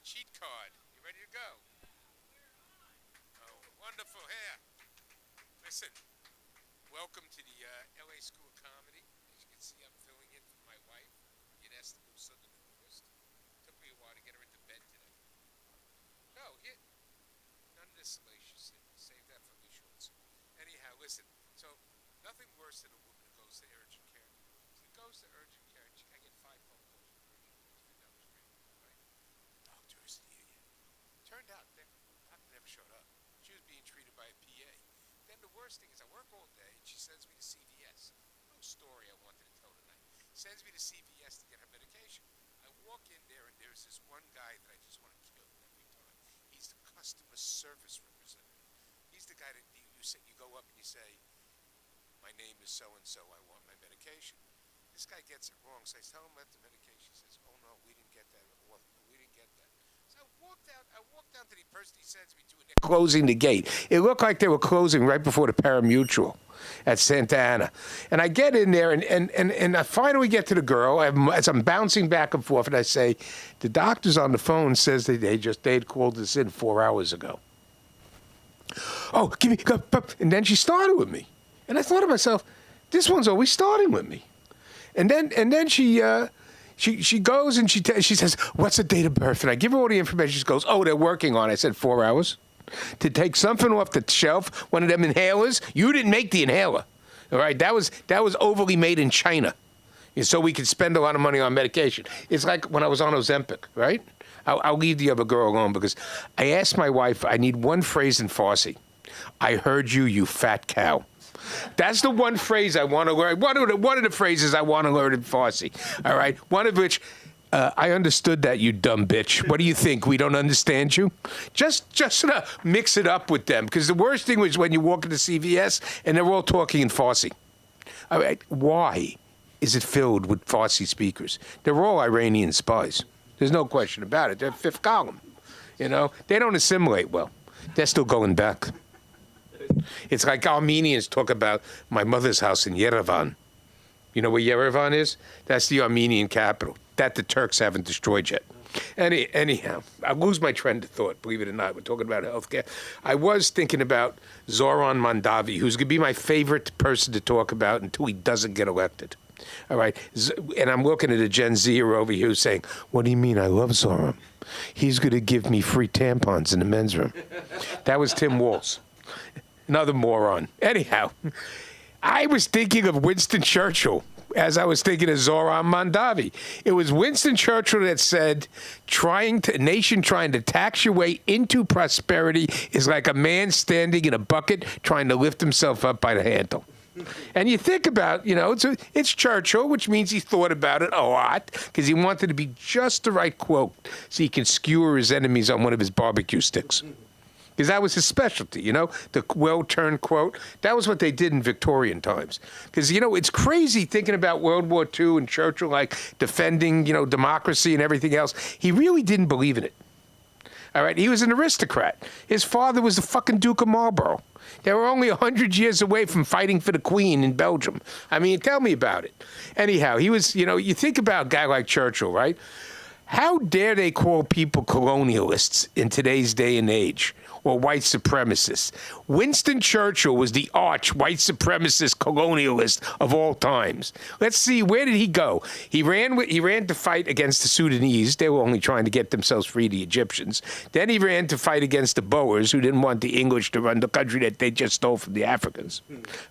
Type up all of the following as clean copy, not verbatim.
cheat card. You ready to go? Oh, wonderful hair. Listen, welcome to the LA School of Comedy. As you can see, I'm filling in for my wife, Ines the Moose Southern Humorist. Took me a while to get her into bed today. No, none of this salacious. Save that for the shorts. Anyhow, listen. So, nothing worse than a woman who goes to urgent care. She goes to urgent care. I get 5 phone calls from urgent care down the street. Right? Doctor isn't here yet. Turned out the doctor never showed up. She was being treated by a PA. Then the worst thing is I work all day and she sends me to CVS. No story I wanted to tell tonight. Sends me to CVS to get her medication. I walk in there and there's this one guy that I just want to kill every time. He's the customer service representative. He's the guy that you go up and you say, my name is so-and-so, I want my medication. This guy gets it wrong, so I tell him about the medication. He says, oh no, we didn't get that. We didn't get that. So I walked down to the person he sends me to, and they're closing the gate. It looked like they were closing right before the Paramutual at Santa Ana. And I get in there, and I finally get to the girl, as I'm bouncing back and forth, and I say, the doctor's on the phone, says that they had called us in 4 hours ago. Oh, give me, and then she started with me. And I thought to myself, this one's always starting with me. And then she goes and she says, what's the date of birth? And I give her all the information. She goes, oh, they're working on it. I said, 4 hours? To take something off the shelf, one of them inhalers? You didn't make the inhaler. All right, that was overly made in China. So we could spend a lot of money on medication. It's like when I was on Ozempic, right? I'll leave the other girl alone because I asked my wife, I need one phrase in Farsi. I heard you, you fat cow. That's the one phrase I want to learn. One of the phrases I want to learn in Farsi. All right? One of which, I understood that, you dumb bitch. What do you think? We don't understand you? Just sort of mix it up with them. Because the worst thing was when you walk into CVS and they're all talking in Farsi. All right? Why is it filled with Farsi speakers? They're all Iranian spies. There's no question about it. They're fifth column. You know? They don't assimilate well. They're still going back. It's like Armenians talk about my mother's house in Yerevan. You know where Yerevan is? That's the Armenian capital. That the Turks haven't destroyed yet. Anyhow, I lose my trend of thought, believe it or not. We're talking about healthcare. I was thinking about Zoran Mandavi, who's going to be my favorite person to talk about until he doesn't get elected. All right? And I'm looking at a Gen Zer over here who's saying, what do you mean I love Zoran? He's going to give me free tampons in the men's room. That was Tim Walz. Another moron. Anyhow, I was thinking of Winston Churchill as I was thinking of Zoran Mandavi. It was Winston Churchill that said, a nation trying to tax your way into prosperity is like a man standing in a bucket trying to lift himself up by the handle. And you think about, it's Churchill, which means he thought about it a lot because he wanted to be just the right quote so he can skewer his enemies on one of his barbecue sticks. Because that was his specialty, the well-turned quote. That was what they did in Victorian times. Because, it's crazy thinking about World War II and Churchill, like, defending, democracy and everything else. He really didn't believe in it. All right? He was an aristocrat. His father was the fucking Duke of Marlborough. They were only 100 years away from fighting for the Queen in Belgium. I mean, tell me about it. Anyhow, he was, you think about a guy like Churchill, right? How dare they call people colonialists in today's day and age? Or white supremacists. Winston Churchill was the arch white supremacist colonialist of all times. Let's see, where did he go? He ran to fight against the Sudanese. They were only trying to get themselves free, the Egyptians. Then he ran to fight against the Boers, who didn't want the English to run the country that they just stole from the Africans.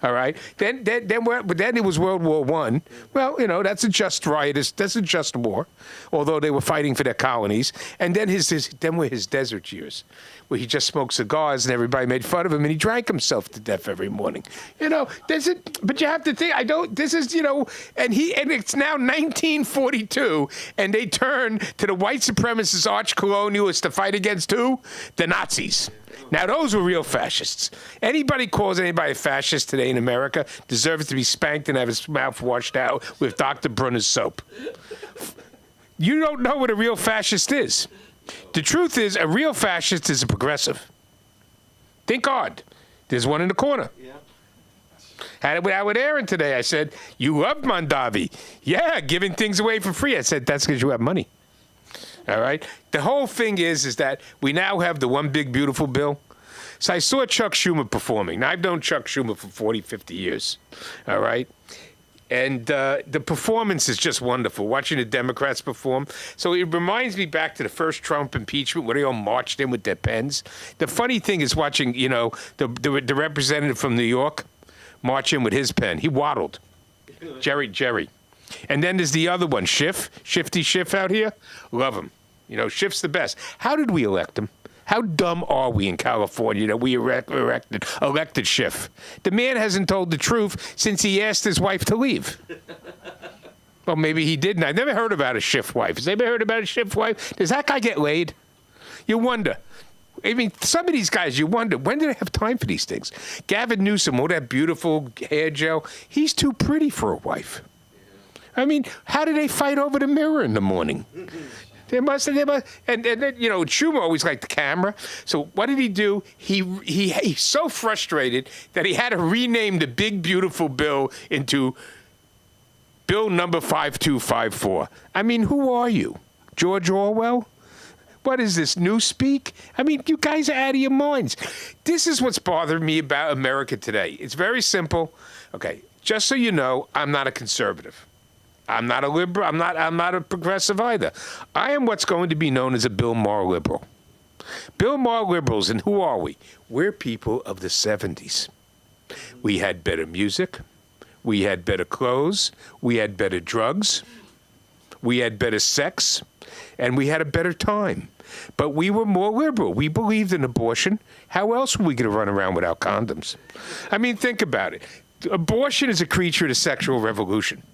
All right. Then it was World War I. Well, that's a just war, although they were fighting for their colonies. And then then were his desert years, where he just smoked cigars and everybody made fun of him and he drank himself to death every morning. But you have to think, and it's now 1942 and they turn to the white supremacist arch colonialists to fight against who? The Nazis. Now, those were real fascists. Anybody calls anybody a fascist today in America deserves to be spanked and have his mouth washed out with Dr. Brunner's soap. You don't know what a real fascist is. The truth is, a real fascist is a progressive. Think hard. There's one in the corner. Yeah. Had it out with Aaron today. I said, you love Mandavi. Yeah, giving things away for free. I said, that's because you have money. All right? The whole thing is that we now have the one big beautiful bill. So I saw Chuck Schumer performing. Now, I've known Chuck Schumer for 40, 50 years. All right? And the performance is just wonderful, watching the Democrats perform. So it reminds me back to the first Trump impeachment where they all marched in with their pens. The funny thing is watching, the representative from New York march in with his pen. He waddled. Jerry. And then there's the other one, Shifty Schiff out here. Love him. Schiff's the best. How did we elect him? How dumb are we in California that we elected Schiff? The man hasn't told the truth since he asked his wife to leave. Well, maybe he didn't. I never heard about a Schiff wife. Has anybody heard about a Schiff wife? Does that guy get laid? You wonder. I mean, some of these guys, you wonder, when do they have time for these things? Gavin Newsom, all that beautiful hair gel, he's too pretty for a wife. I mean, how do they fight over the mirror in the morning? They must, and then, Schumer always liked the camera. So what did he do? He's so frustrated that he had to rename the big, beautiful bill into Bill number 5254. I mean, who are you? George Orwell? What is this, Newspeak? I mean, you guys are out of your minds. This is what's bothering me about America today. It's very simple. Okay, just so you know, I'm not a conservative. I'm not a liberal. I'm not a progressive either. I am what's going to be known as a Bill Maher liberal. Bill Maher liberals, and who are we? We're people of the 70s. We had better music. We had better clothes. We had better drugs. We had better sex. And we had a better time. But we were more liberal. We believed in abortion. How else were we going to run around without condoms? I mean, think about it. Abortion is a creature of the sexual revolution.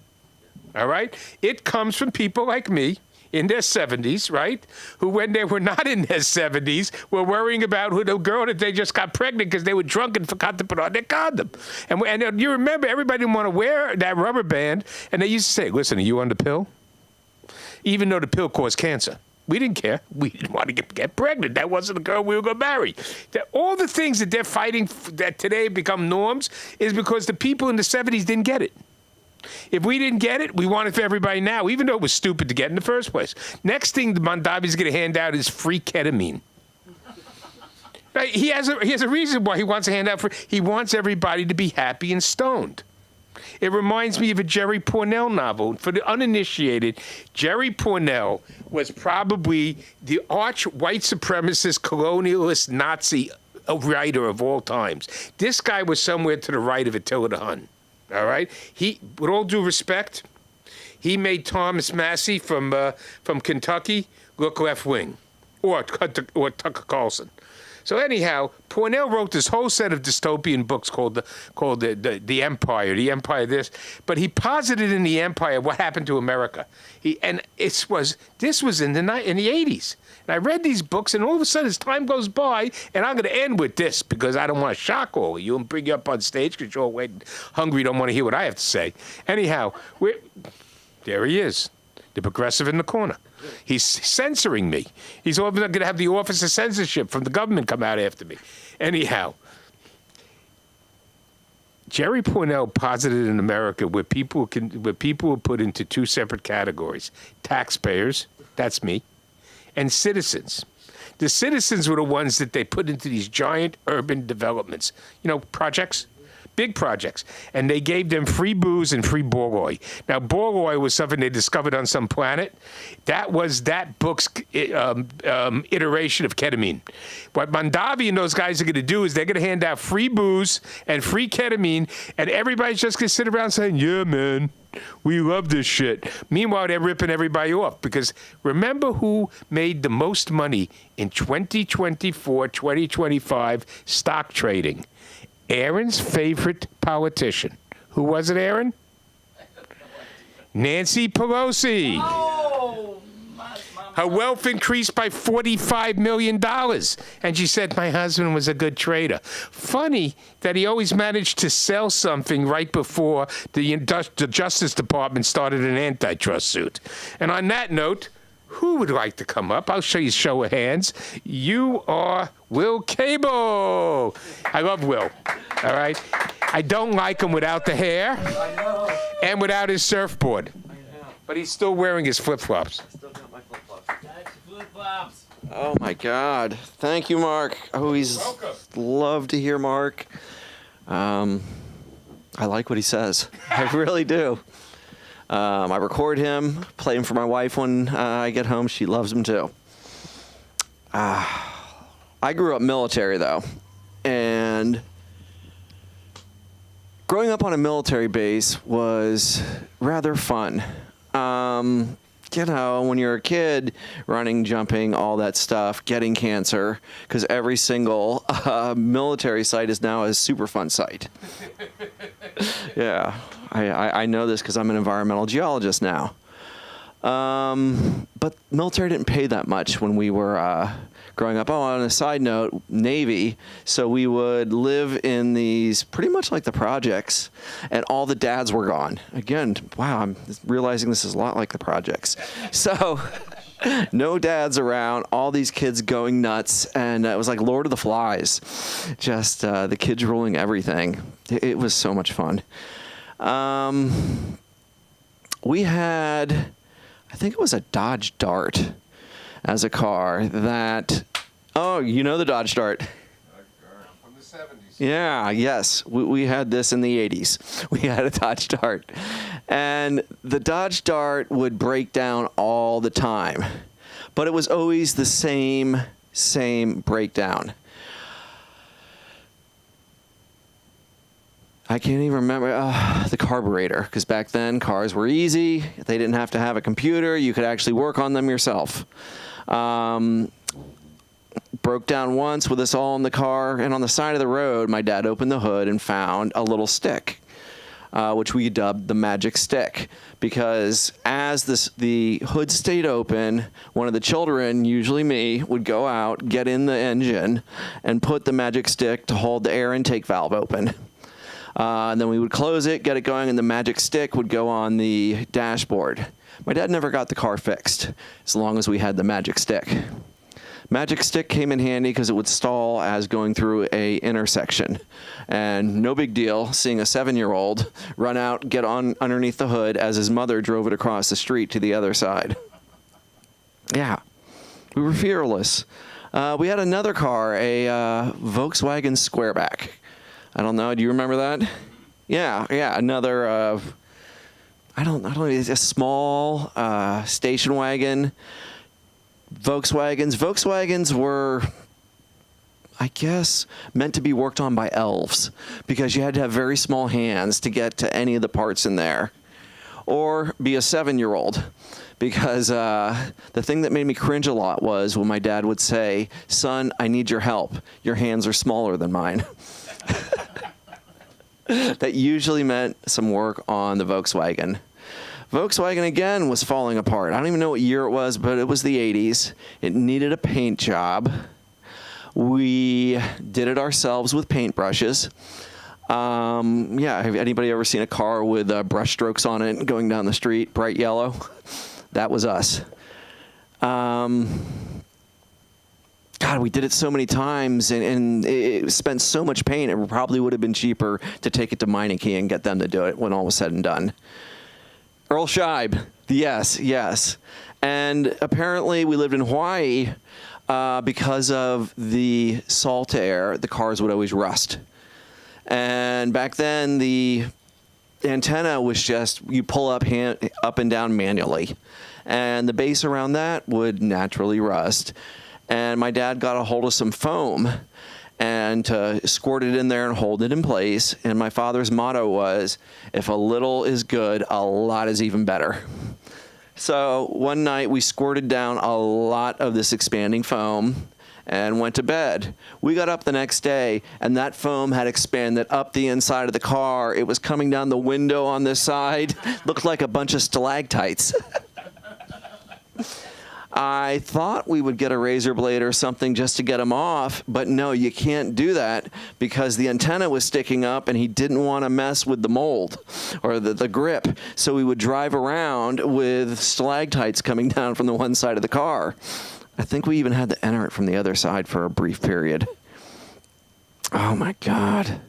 All right? It comes from people like me in their 70s, right, who when they were not in their 70s were worrying about who the girl that they just got pregnant because they were drunk and forgot to put on their condom. And you remember, everybody didn't want to wear that rubber band, and they used to say, listen, are you on the pill? Even though the pill caused cancer. We didn't care. We didn't want to get pregnant. That wasn't the girl we were going to marry. All the things that they're fighting that today become norms is because the people in the 70s didn't get it. If we didn't get it, we want it for everybody now, even though it was stupid to get in the first place. Next thing the Mondavi's going to hand out is free ketamine. Right? He has a reason why he wants to hand out free. He wants everybody to be happy and stoned. It reminds me of a Jerry Pournelle novel. For the uninitiated, Jerry Pournelle was probably the arch white supremacist, colonialist, Nazi writer of all times. This guy was somewhere to the right of Attila the Hun. All right? He, with all due respect, he made Thomas Massey from Kentucky look left wing, or Tucker Carlson. So anyhow, Pournelle wrote this whole set of dystopian books called the Empire, the Empire this, but he posited in the Empire what happened to America. This was in the 80s. And I read these books, and all of a sudden, as time goes by, and I'm going to end with this because I don't want to shock all of you and bring you up on stage because you're all waiting, hungry, don't want to hear what I have to say. Anyhow, there he is, the progressive in the corner. He's censoring me. He's all going to have the Office of Censorship from the government come out after me. Anyhow, Jerry Pournelle posited in America where people are put into two separate categories: taxpayers, that's me, and citizens. The citizens were the ones that they put into these giant urban developments, projects. Big projects, and they gave them free booze and free boroi. Now, boroi was something they discovered on some planet. That was that book's iteration of ketamine. What Mondavi and those guys are going to do is they're going to hand out free booze and free ketamine, and everybody's just going to sit around saying, yeah, man, we love this shit. Meanwhile, they're ripping everybody off because remember who made the most money in 2024, 2025 stock trading? Aaron's favorite politician. Who was it, Aaron? Nancy Pelosi. Oh, her wealth increased by $45 million. And she said, my husband was a good trader. Funny that he always managed to sell something right before the Justice Department started an antitrust suit. And on that note, who would like to come up? I'll show you a show of hands. You are Will Cable. I love Will. All right? I don't like him without the hair and without his surfboard. But he's still wearing his flip-flops. I still got my flip-flops. Oh my God! Thank you, Mark. I always love to hear Mark. I like what he says. I really do. I record him, play him for my wife when I get home. She loves him too. I grew up military though, and growing up on a military base was rather fun. You know, when you're a kid, running, jumping, all that stuff, getting cancer, because every single military site is now a super fun site. Yeah, I know this because I'm an environmental geologist now. But military didn't pay that much when we were growing up. Oh, on a side note, Navy. So we would live in these pretty much like the projects, and all the dads were gone. Again, wow, I'm realizing this is a lot like the projects. So no dads around, all these kids going nuts, and it was like Lord of the Flies. Just the kids ruling everything. It was so much fun. We had, I think it was a Dodge Dart as a car that, oh, you know the Dodge Dart. From the 70s. Yeah, yes. We had this in the 80s. We had a Dodge Dart. And the Dodge Dart would break down all the time. But it was always the same breakdown. I can't even remember the carburetor, because back then cars were easy. They didn't have to have a computer. You could actually work on them yourself. Broke down once with us all in the car, and on the side of the road, my dad opened the hood and found a little stick, which we dubbed the magic stick, because as the hood stayed open, one of the children, usually me, would go out, get in the engine, and put the magic stick to hold the air intake valve open. And then we would close it, get it going, and the magic stick would go on the dashboard. My dad never got the car fixed, as long as we had the magic stick. Magic stick came in handy because it would stall as going through a intersection. And no big deal seeing a 7-year-old run out, get on underneath the hood as his mother drove it across the street to the other side. Yeah, we were fearless. We had another car, a Volkswagen Squareback. I don't know. Do you remember that? Yeah. Another, I don't know. It's a small station wagon. Volkswagens were, I guess, meant to be worked on by elves, because you had to have very small hands to get to any of the parts in there. Or be a 7-year-old. Because the thing that made me cringe a lot was when my dad would say, "Son, I need your help. Your hands are smaller than mine." That usually meant some work on the Volkswagen. Volkswagen, again, was falling apart. I don't even know what year it was, but it was the 80s. It needed a paint job. We did it ourselves with paintbrushes. Yeah, have anybody ever seen a car with brush strokes on it going down the street, bright yellow? That was us. God, we did it so many times, and it spent so much paint, it probably would have been cheaper to take it to Meineke and get them to do it when all was said and done. Earl Scheib, yes. And apparently we lived in Hawaii because of the salt air, the cars would always rust. And back then, the antenna was just, you pull up and down manually. And the base around that would naturally rust. And my dad got a hold of some foam and squirt it in there and hold it in place. And my father's motto was, if a little is good, a lot is even better. So one night we squirted down a lot of this expanding foam and went to bed. We got up the next day, and that foam had expanded up the inside of the car. It was coming down the window on this side. Looked like a bunch of stalactites. I thought we would get a razor blade or something just to get him off, but no, you can't do that because the antenna was sticking up and he didn't want to mess with the mold or the grip. So we would drive around with stalactites coming down from the one side of the car. I think we even had to enter it from the other side for a brief period. Oh my God.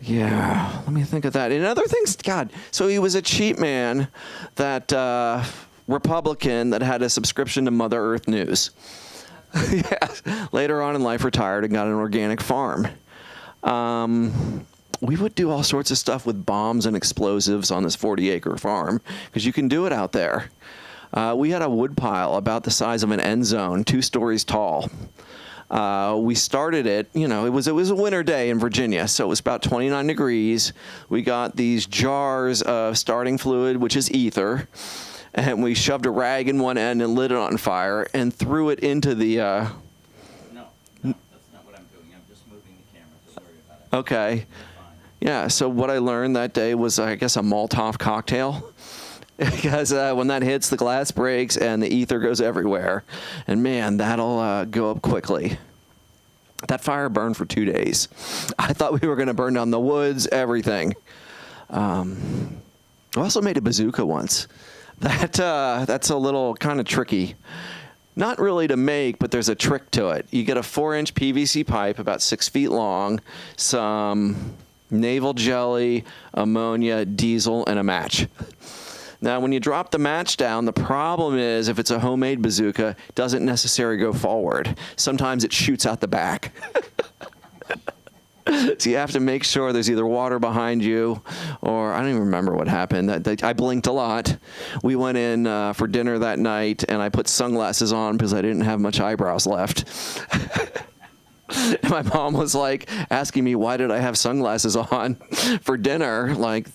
Yeah, let me think of that. And other things, God, so he was a cheap man that Republican that had a subscription to Mother Earth News. Yeah. Later on in life, retired and got an organic farm. We would do all sorts of stuff with bombs and explosives on this 40-acre farm because you can do it out there. We had a wood pile about the size of an end zone, 2 stories tall. We started it, it was a winter day in Virginia, so it was about 29 degrees. We got these jars of starting fluid, which is ether, and we shoved a rag in one end and lit it on fire and threw it into the... No, that's not what I'm doing. I'm just moving the camera. Don't worry about it. Okay. Yeah, so what I learned that day was, I guess, a Molotov cocktail. Because when that hits, the glass breaks and the ether goes everywhere. And man, that'll go up quickly. That fire burned for 2 days. I thought we were going to burn down the woods, everything. I also made a bazooka once. That's a little kind of tricky. Not really to make, but there's a trick to it. You get a 4-inch PVC pipe about 6 feet long, some navel jelly, ammonia, diesel, and a match. Now, when you drop the match down, the problem is if it's a homemade bazooka, it doesn't necessarily go forward. Sometimes it shoots out the back. So you have to make sure there's either water behind you or I don't even remember what happened. I blinked a lot. We went in for dinner that night, and I put sunglasses on because I didn't have much eyebrows left. And my mom was like asking me, why did I have sunglasses on for dinner? Like,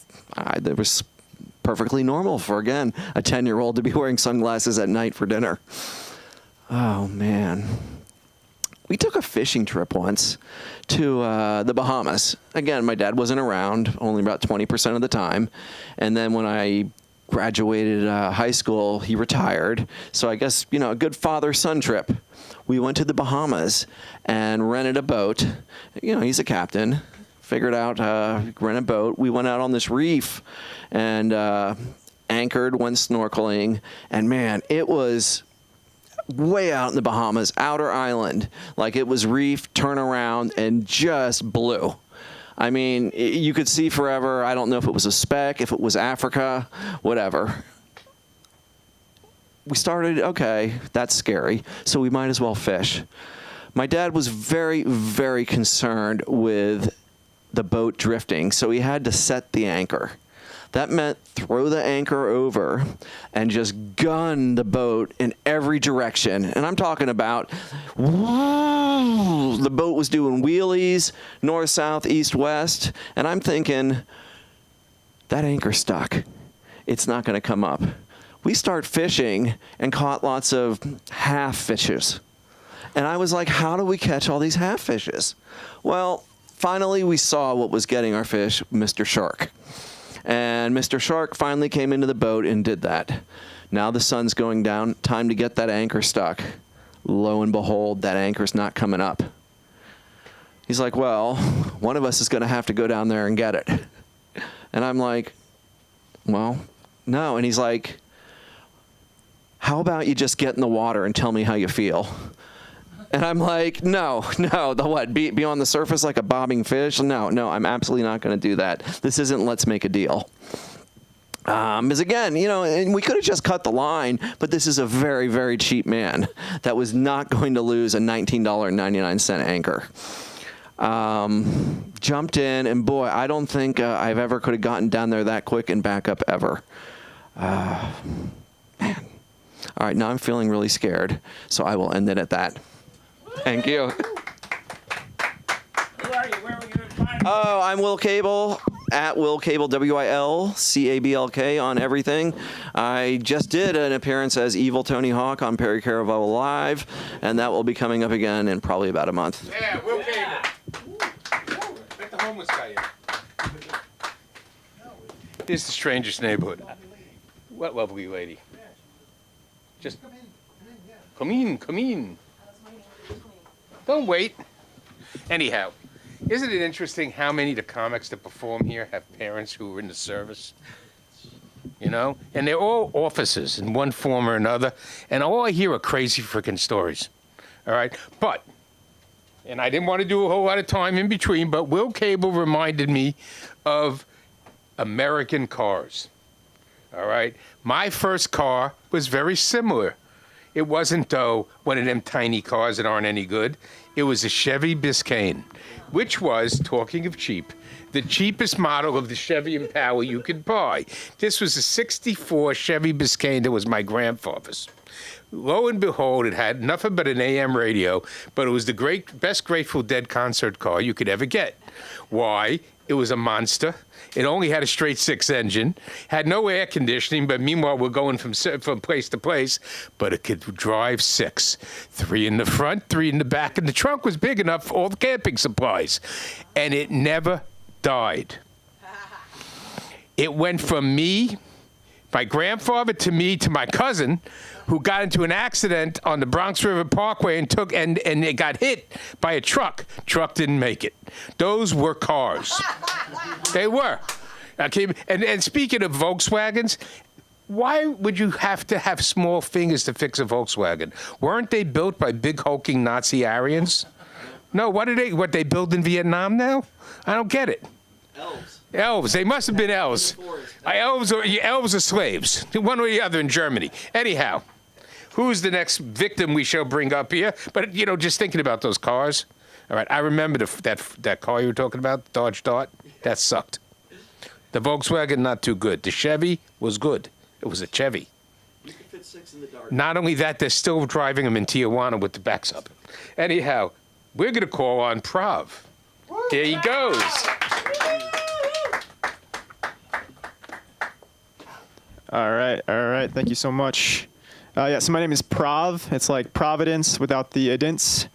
there was perfectly normal for, again, a 10-year-old to be wearing sunglasses at night for dinner. Oh, man. We took a fishing trip once to the Bahamas. Again, my dad wasn't around, only about 20% of the time. And then when I graduated high school, he retired. So I guess, a good father-son trip. We went to the Bahamas and rented a boat. He's a captain. Figured out, rent a boat. We went out on this reef and anchored, went snorkeling. And man, it was way out in the Bahamas, outer island. Like it was reef, turn around, and just blue. I mean, you could see forever. I don't know if it was a speck, if it was Africa, whatever. We started, okay, that's scary, so we might as well fish. My dad was very, very concerned with the boat drifting, so he had to set the anchor. That meant throw the anchor over and just gun the boat in every direction. And I'm talking about, the boat was doing wheelies, north, south, east, west. And I'm thinking, that anchor stuck. It's not going to come up. We start fishing and caught lots of half fishes. And I was like, how do we catch all these half fishes? Well, finally we saw what was getting our fish, Mr. Shark. And Mr. Shark finally came into the boat and did that. Now the sun's going down. Time to get that anchor stuck. Lo and behold, that anchor's not coming up. He's like, well, one of us is going to have to go down there and get it. And I'm like, well, no. And he's like, how about you just get in the water and tell me how you feel? And I'm like, no, the what? Be on the surface like a bobbing fish? No, I'm absolutely not going to do that. This isn't let's make a deal. Because again, and we could have just cut the line, but this is a very, very cheap man that was not going to lose a $19.99 anchor. Jumped in, and boy, I don't think I've ever could have gotten down there that quick and back up ever. Man. All right, now I'm feeling really scared, so I will end it at that. Thank you. Who are you? Where are we going to find you? Oh, I'm Will Cable, at Will Cable, WILCABLK on everything. I just did an appearance as Evil Tony Hawk on Perry Caravello Live, and that will be coming up again in probably about a month. Yeah, Will Cable. Let the homeless guy in. This is the strangest neighborhood. What lovely lady. Just come in. Don't wait. Anyhow, isn't it interesting how many of the comics that perform here have parents who are in the service? And they're all officers in one form or another, and all I hear are crazy freaking stories. All right? But, and I didn't want to do a whole lot of time in between, but Will Cable reminded me of American cars. All right. My first car was very similar. It wasn't, though, one of them tiny cars that aren't any good. It was a Chevy Biscayne, which was, talking of cheap, the cheapest model of the Chevy Impala you could buy. This was a 64 Chevy Biscayne that was my grandfather's. Lo and behold, it had nothing but an AM radio, but it was the best Grateful Dead concert car you could ever get. Why? It was a monster. It only had a straight six engine, had no air conditioning, but meanwhile we're going from place to place, but it could drive six. 3 in the front, 3 in the back, and the trunk was big enough for all the camping supplies. And it never died. It went from me, my grandfather, to me, to my cousin, who got into an accident on the Bronx River Parkway and it got hit by a truck. Truck didn't make it. Those were cars. They were. Okay, and speaking of Volkswagens, why would you have to have small fingers to fix a Volkswagen? Weren't they built by big hulking Nazi Aryans? No, what they build in Vietnam now? I don't get it. Elves. They must have been elves. Elves are slaves. One or the other in Germany. Anyhow, who's the next victim we shall bring up here? But, just thinking about those cars. All right, I remember that car you were talking about, Dodge Dart. That sucked. The Volkswagen, not too good. The Chevy was good. It was a Chevy. You could fit 6 in the dark. Not only that, they're still driving them in Tijuana with the backs up. Anyhow, we're going to call on Prav. There he goes. All right. Thank you so much. So my name is Prav. It's like Providence without the idents.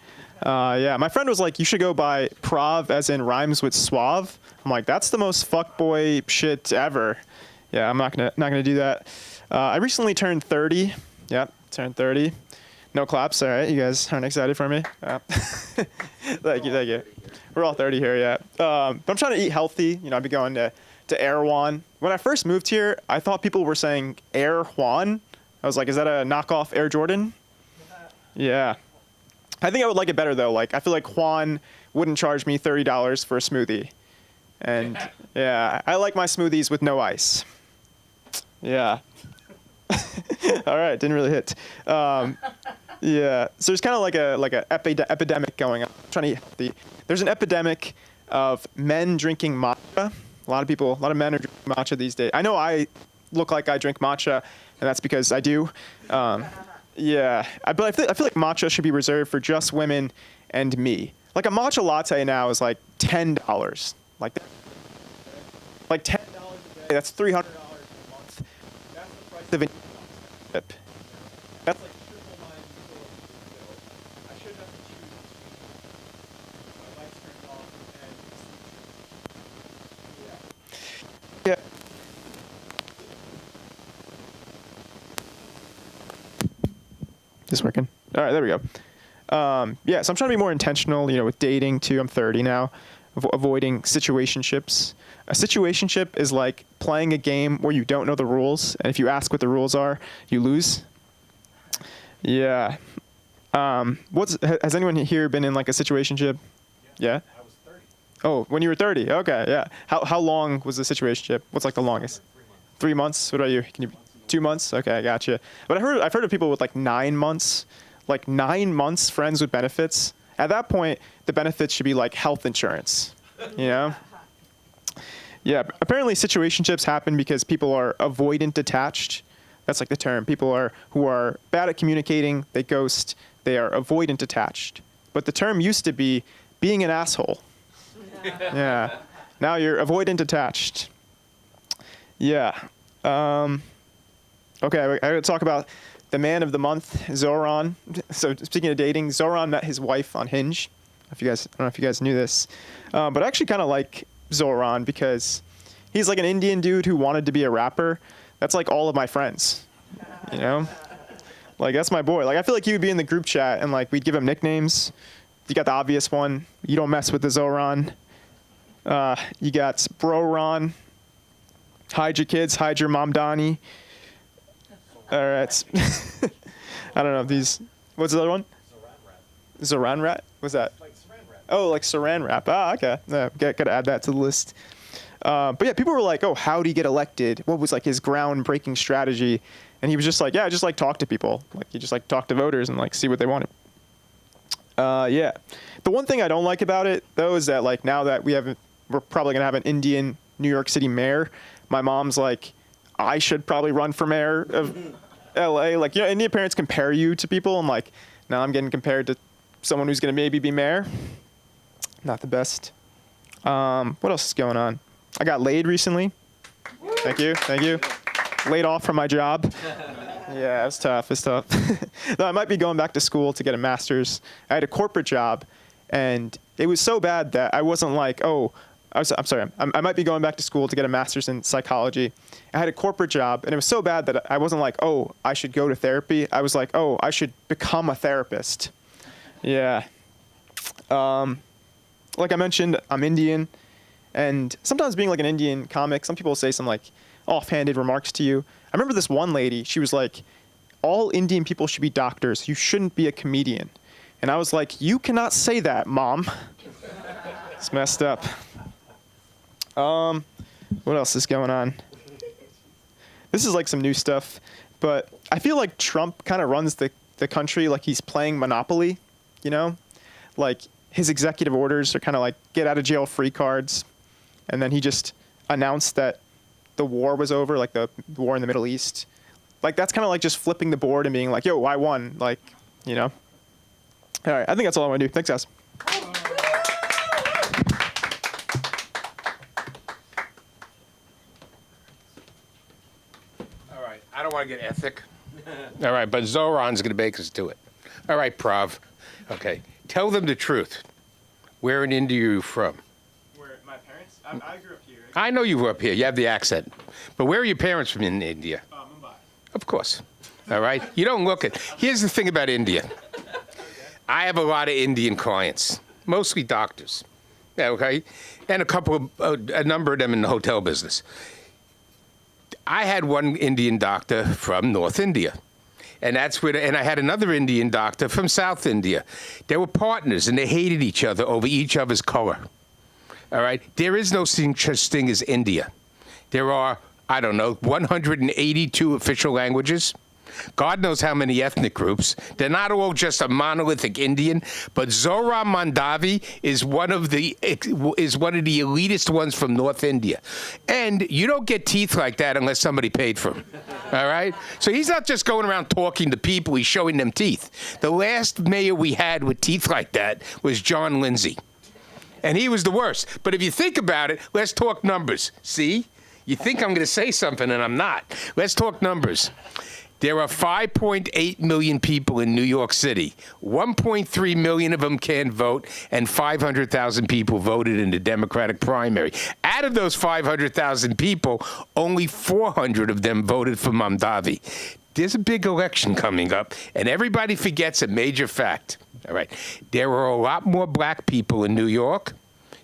My friend was like, you should go by Prav as in rhymes with suave. I'm like, that's the most fuckboy shit ever. Yeah, I'm not gonna do that. I recently turned 30. Yep, turned 30. No claps. All right, you guys aren't excited for me. Thank you. We're all 30 here, yeah. But I'm trying to eat healthy. I've been going to Erewhon. When I first moved here, I thought people were saying Air Juan. I was like, is that a knockoff Air Jordan? Yeah. I think I would like it better, though. Like, I feel like Juan wouldn't charge me $30 for a smoothie. And, yeah, I like my smoothies with no ice. Yeah. All right, didn't really hit. Yeah, so there's kind of like a epidemic going on. I'm trying to eat healthy. There's an epidemic of men drinking matcha. A lot of men are drinking matcha these days. I know I look like I drink matcha, and that's because I do. Yeah, but I feel like matcha should be reserved for just women and me. Like a matcha latte now is like $10. Like $10 a day. That's $300 a month. That's the price of an chip. That's like triple my utility bill. I should have to choose between my lights turned off and yeah. This working? All right, there we go. So I'm trying to be more intentional, with dating too. I'm 30 now, avoiding situationships. A situationship is like playing a game where you don't know the rules, and if you ask what the rules are, you lose. Yeah. Has anyone here been in like a situationship? Yeah. I was 30. Oh, when you were 30. Okay, yeah. How long was the situationship? What's like the longest? 3 months. What about you? 2 months? Okay, I gotcha. But I've heard of people with like 9 months. Like 9 months friends with benefits. At that point, the benefits should be like health insurance. Yeah, apparently situationships happen because people are avoidant attached. That's like the term. People who are bad at communicating, they ghost, they are avoidant attached. But the term used to be being an asshole. Yeah. Now you're avoidant attached. Yeah. Okay, I would talk about the man of the month, Zoran. So speaking of dating, Zoran met his wife on Hinge. I don't know if you guys knew this. But I actually kind of like Zoran because he's like an Indian dude who wanted to be a rapper. That's like all of my friends, Like, that's my boy. Like, I feel like he would be in the group chat and, like, we'd give him nicknames. You got the obvious one. You don't mess with the Zoran. You got Bro Ron. Hide your kids. Hide your mom, Donnie. All right. I don't know if these... What's the other one? Zoran Rat. What's that? Like saran wrap. Oh, like saran wrap. Ah, okay. Yeah, gotta add that to the list. But yeah, people were like, oh, how did he get elected? What was like his groundbreaking strategy? And he was just like, yeah, just like talk to people. Like he just like talk to voters and like see what they wanted. Yeah. The one thing I don't like about it though is that like now that we're probably gonna have an Indian New York City mayor, my mom's like, I should probably run for mayor of LA. Like, you know, Indian parents compare you to people, and like now I'm getting compared to someone who's gonna maybe be mayor. Not the best. What else is going on? I got laid recently. Thank you. Laid off from my job. Yeah, it's tough. No, I might be going back to school to get a master's. I had a corporate job, and it was so bad that I wasn't like, oh, I'm sorry. I might be going back to school to get a master's in psychology. I had a corporate job, and it was so bad that I wasn't like, oh, I should go to therapy. I was like, oh, I should become a therapist. Yeah. Like I mentioned, I'm Indian, and sometimes being like an Indian comic, some people say some like offhanded remarks to you. I remember this one lady, she was like, all Indian people should be doctors. You shouldn't be a comedian. And I was like, you cannot say that, Mom. It's messed up. What else is going on? This is like some new stuff, but I feel like Trump kind of runs the country like he's playing Monopoly, you know? Like his executive orders are kind of like get out of jail free cards. And then he just announced that the war was over, like the war in the Middle East. Like that's kind of like just flipping the board and being like, yo, I won. Like, you know? All right, I think that's all I want to do. Thanks, guys. All right, I don't want to get ethic. All right, but Zoran's going to make us do it. All right, Prav. Okay, tell them the truth. Where in India are you from? Where my parents? I grew up here. I know you grew up here. You have the accent. But where are your parents from in India? Mumbai. Of course. All right? You don't look it. Here's the thing about India. I have a lot of Indian clients, mostly doctors. Yeah, okay? And a number of them in the hotel business. I had one Indian doctor from North India. And I had another Indian doctor from South India. They were partners, and they hated each other over each other's color. All right? There is no such thing as India. There are, 182 official languages. God knows how many ethnic groups. They're not all just a monolithic Indian, but Zoran Mandavi is one of the elitist ones from North India. And you don't get teeth like that unless somebody paid for them. All right? So he's not just going around talking to people, he's showing them teeth. The last mayor we had with teeth like that was John Lindsay. And he was the worst. But if you think about it, let's talk numbers. See? You think I'm going to say something and I'm not. Let's talk numbers. There are 5.8 million people in New York City. 1.3 million of them can't vote, and 500,000 people voted in the Democratic primary. Out of those 500,000 people, only 400 of them voted for Mandavi. There's a big election coming up, and everybody forgets a major fact. All right, there are a lot more black people in New York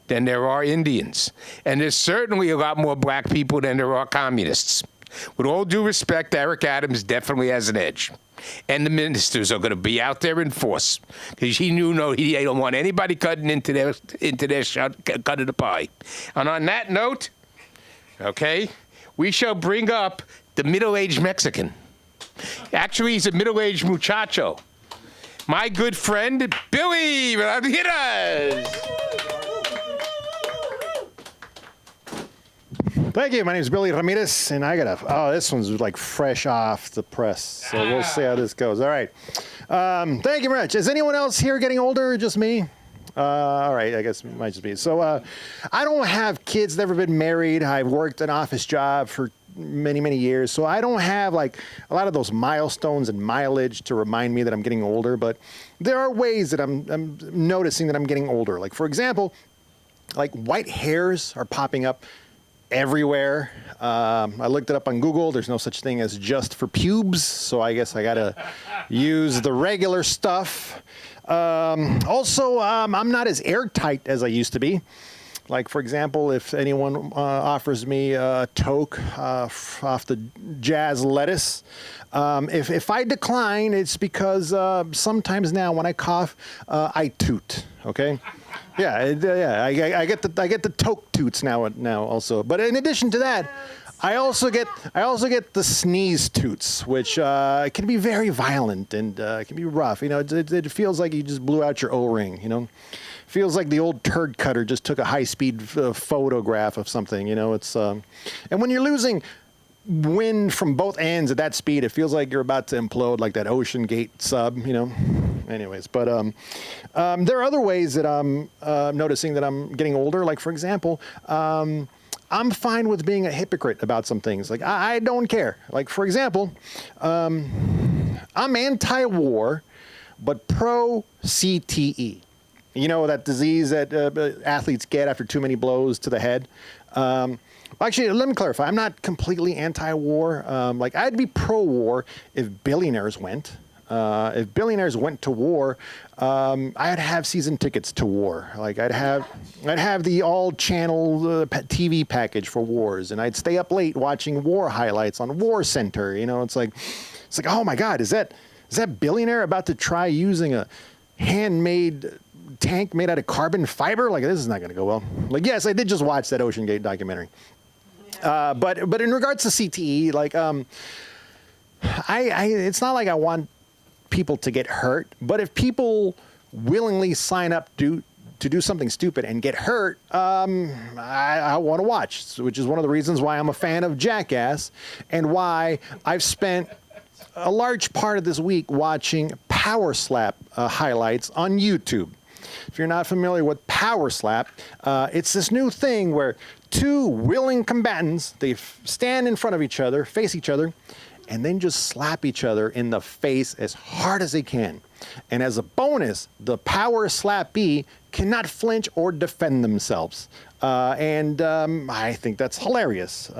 than there are Indians. And there's certainly a lot more black people than there are communists. With all due respect, Eric Adams definitely has an edge. And the ministers are going to be out there in force. Because he don't want anybody cutting into their cut of the pie. And on that note, okay, we shall bring up the middle-aged Mexican. Actually, he's a middle-aged muchacho. My good friend, Billy Ramirez. Thank you. My name is Billy Ramirez, and this one's like fresh off the press. So we'll see how this goes. All right. Thank you very much. Is anyone else here getting older or just me? All right. I guess it might just be. So I don't have kids, never been married. I've worked an office job for many, many years. So I don't have like a lot of those milestones and mileage to remind me that I'm getting older. But there are ways that I'm noticing that I'm getting older. Like, for example, like white hairs are popping up everywhere. I looked it up on Google. There's no such thing as just for pubes, so I guess I gotta use the regular stuff. Also, I'm not as airtight as I used to be. Like, for example, if anyone offers me a toke off the Jazz lettuce, if I decline, it's because sometimes now when I cough, I toot, okay? Yeah. I get the toke toots now also. But in addition to that, I also get the sneeze toots, which can be very violent and can be rough. You know, it feels like you just blew out your O-ring. You know, feels like the old turd cutter just took a high-speed photograph of something. You know, it's and when you're losing wind from both ends at that speed, it feels like you're about to implode, like that Ocean Gate sub. You know. Anyways, but there are other ways that I'm noticing that I'm getting older. Like, for example, I'm fine with being a hypocrite about some things. Like, I don't care. Like, for example, I'm anti-war, but pro-CTE. You know, that disease that athletes get after too many blows to the head. Actually, let me clarify. I'm not completely anti-war. Like, I'd be pro-war if billionaires went. If billionaires went to war, I'd have season tickets to war. Like I'd have the all-channel TV package for wars, and I'd stay up late watching war highlights on War Center. You know, it's like, oh my God, is that billionaire about to try using a handmade tank made out of carbon fiber? Like, this is not going to go well. Like, yes, I did just watch that Ocean Gate documentary. But in regards to CTE, like, it's not like I want people to get hurt, but if people willingly sign up to do something stupid and get hurt, I want to watch, which is one of the reasons why I'm a fan of Jackass and why I've spent a large part of this week watching Power Slap highlights on YouTube. If you're not familiar with Power Slap, it's this new thing where two willing combatants, they stand in front of each other, face each other, and then just slap each other in the face as hard as they can. And as a bonus, the power slappee cannot flinch or defend themselves. I think that's hilarious.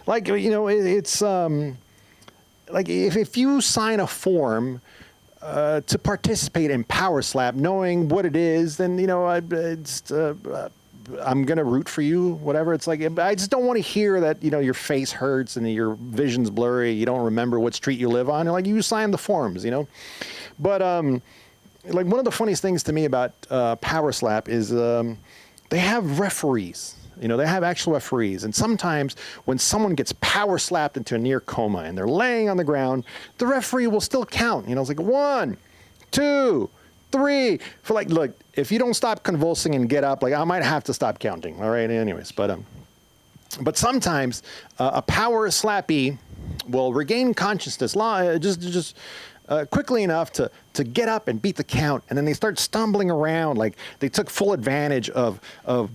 Like, you know, it's like if you sign a form to participate in Power Slap, knowing what it is, then, you know, I'm going to root for you, whatever. It's like, I just don't want to hear that, you know, your face hurts and your vision's blurry. You don't remember what street you live on. Like, you sign the forms, you know. But, like, one of the funniest things to me about Power Slap is they have referees. You know, they have actual referees. And sometimes when someone gets power slapped into a near coma and they're laying on the ground, the referee will still count. You know, it's like 1, 2, 3. For like, look, if you don't stop convulsing and get up, like, I might have to stop counting. All right. Anyways, but sometimes a power slappee will regain consciousness just quickly enough to get up and beat the count, and then they start stumbling around like they took full advantage of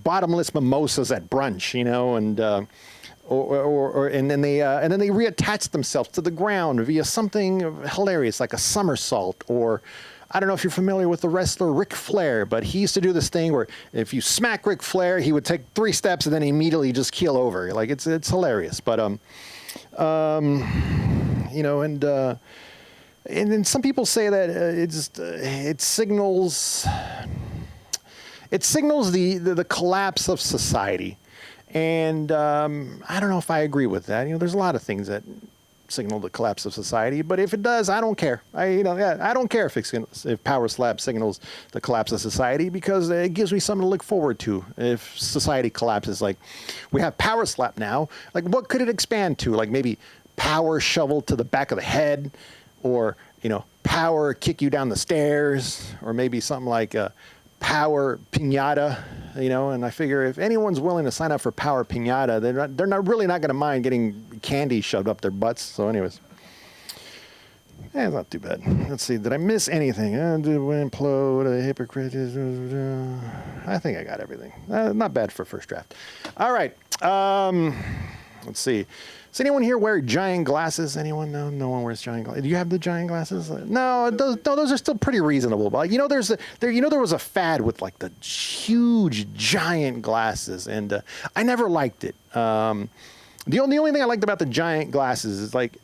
bottomless mimosas at brunch, you know, and and then they reattach themselves to the ground via something hilarious like a somersault, or I don't know if you're familiar with the wrestler Ric Flair, but he used to do this thing where if you smack Ric Flair, he would take 3 steps and then immediately just keel over. Like, it's hilarious, but you know, and then some people say that it signals the collapse of society, and I don't know if I agree with that. You know, there's a lot of things that signal the collapse of society, but if it does, I don't care. I don't care if Power Slap signals the collapse of society, because it gives me something to look forward to. If society collapses, like we have Power Slap now, like what could it expand to? Like maybe power shovel to the back of the head, or, you know, power kick you down the stairs, or maybe something like a power piñata, you know. And I figure if anyone's willing to sign up for power piñata, they're not really not going to mind getting candy shoved up their butts. So anyways, it's not too bad. Let's see, did I miss anything? Did we implode? A hypocrite? I think I got everything. Not bad for first draft. All right. Let's see. Does anyone here wear giant glasses? Anyone? No one wears giant glasses. Do you have the giant glasses? No, those are still pretty reasonable. But you know, there was a fad with like the huge giant glasses, and I never liked it. The only thing I liked about the giant glasses is like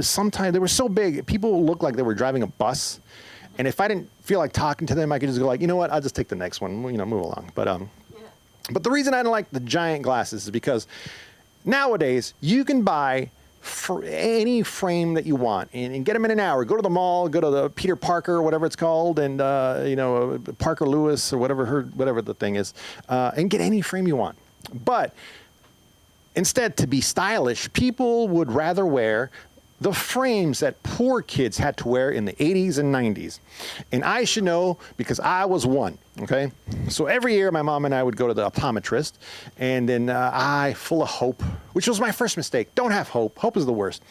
sometimes they were so big, people looked like they were driving a bus, and if I didn't feel like talking to them, I could just go like, you know what, I'll just take the next one, you know, move along. But the reason I don't like the giant glasses is because nowadays, you can buy any frame that you want and get them in an hour. Go to the mall, go to the Peter Parker or whatever it's called, and Parker Lewis or whatever the thing is, and get any frame you want. But instead, to be stylish, people would rather wear the frames that poor kids had to wear in the 80s and 90s. And I should know because I was one, okay? So every year, my mom and I would go to the optometrist, and then I, full of hope, which was my first mistake. Don't have hope. Hope is the worst.